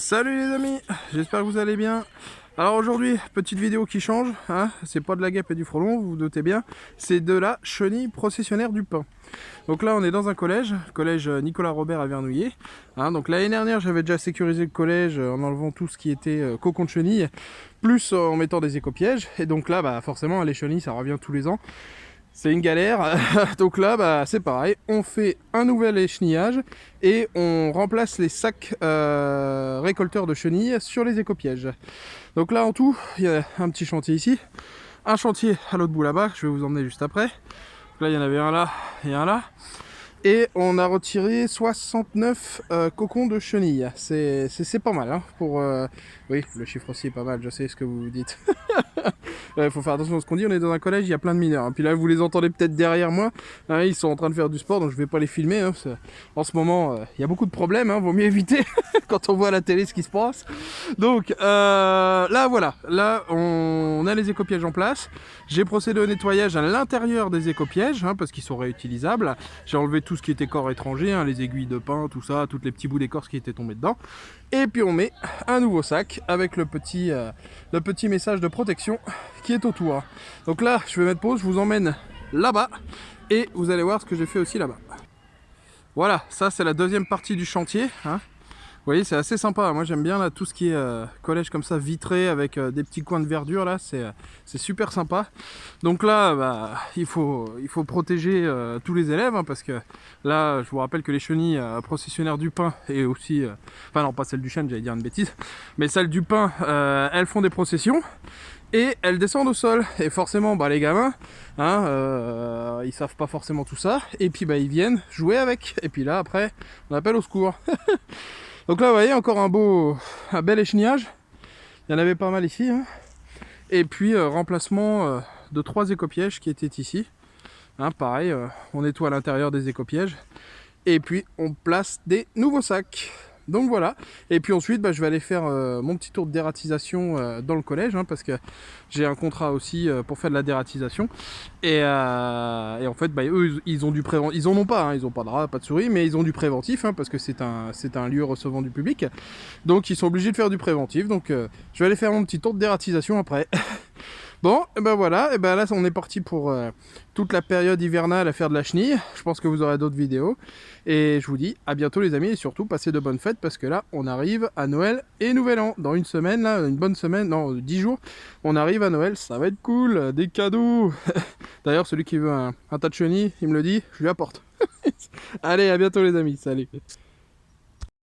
Salut les amis, j'espère que vous allez bien. Alors aujourd'hui, petite vidéo qui change, hein, c'est pas de la guêpe et du frelon, vous vous doutez bien, c'est de la chenille processionnaire du pain. Donc là on est dans un collège Nicolas Robert à Vernouillet. Hein, donc l'année dernière j'avais déjà sécurisé le collège en enlevant tout ce qui était cocon de chenille, plus en mettant des écopièges. Et donc là bah, forcément les chenilles ça revient tous les ans. C'est une galère, donc là bah, c'est pareil, on fait un nouvel échenillage et on remplace les sacs récolteurs de chenilles sur les écopièges. Donc là en tout, il y a un petit chantier ici, un chantier à l'autre bout là-bas, je vais vous emmener juste après. Donc là il y en avait un là et un là. Et on a retiré 69 cocons de chenilles. C'est pas mal hein, pour... Oui, le chiffre aussi est pas mal, je sais ce que vous vous dites. Il faut faire attention à ce qu'on dit, on est dans un collège, il y a plein de mineurs. Hein. Puis là, vous les entendez peut-être derrière moi, hein, ils sont en train de faire du sport, donc je vais pas les filmer. Hein, en ce moment, il y a beaucoup de problèmes, hein, vaut mieux éviter quand on voit à la télé ce qui se passe. Donc là, voilà, là, on a les écopièges en place. J'ai procédé au nettoyage à l'intérieur des écopièges, hein, parce qu'ils sont réutilisables. J'ai enlevé tout ce qui était corps étranger, hein, les aiguilles de pain, tout ça, tous les petits bouts d'écorce qui étaient tombés dedans. Et puis on met un nouveau sac avec le petit message de protection qui est autour. Donc là, je vais mettre pause, je vous emmène là-bas et vous allez voir ce que j'ai fait aussi là-bas. Voilà, ça c'est la deuxième partie du chantier. Hein. Vous voyez, c'est assez sympa. Moi j'aime bien là, tout ce qui est collège comme ça, vitré avec des petits coins de verdure là, c'est super sympa. Donc là, bah, il faut protéger tous les élèves hein, parce que là, je vous rappelle que les chenilles processionnaires du pain et aussi, enfin non pas celles du chêne, j'allais dire une bêtise, mais celles du pain, elles font des processions. Et elles descendent au sol, et forcément bah, les gamins, hein, ils savent pas forcément tout ça, et puis bah, ils viennent jouer avec, et puis là après on appelle au secours. Donc là vous voyez encore un bel échenillage, il y en avait pas mal ici, hein. Et puis remplacement de 3 écopièges qui étaient ici, hein, pareil, on nettoie l'intérieur des écopièges, et puis on place des nouveaux sacs. Donc voilà, et puis ensuite bah, je vais aller faire mon petit tour de dératisation dans le collège hein, parce que j'ai un contrat aussi pour faire de la dératisation et en fait bah, eux ils ont du préventif, ils en ont pas, hein, ils ont pas de rat, pas de souris, mais ils ont du préventif hein, parce que c'est un lieu recevant du public, donc ils sont obligés de faire du préventif, donc je vais aller faire mon petit tour de dératisation après. Bon, et ben voilà, et ben là on est parti pour toute la période hivernale à faire de la chenille. Je pense que vous aurez d'autres vidéos. Et je vous dis à bientôt les amis et surtout passez de bonnes fêtes parce que là on arrive à Noël et Nouvel An. Dans une semaine, là, une bonne semaine, non 10 jours, on arrive à Noël, ça va être cool, des cadeaux. D'ailleurs celui qui veut un tas de chenilles, il me le dit, je lui apporte. Allez, à bientôt les amis, salut.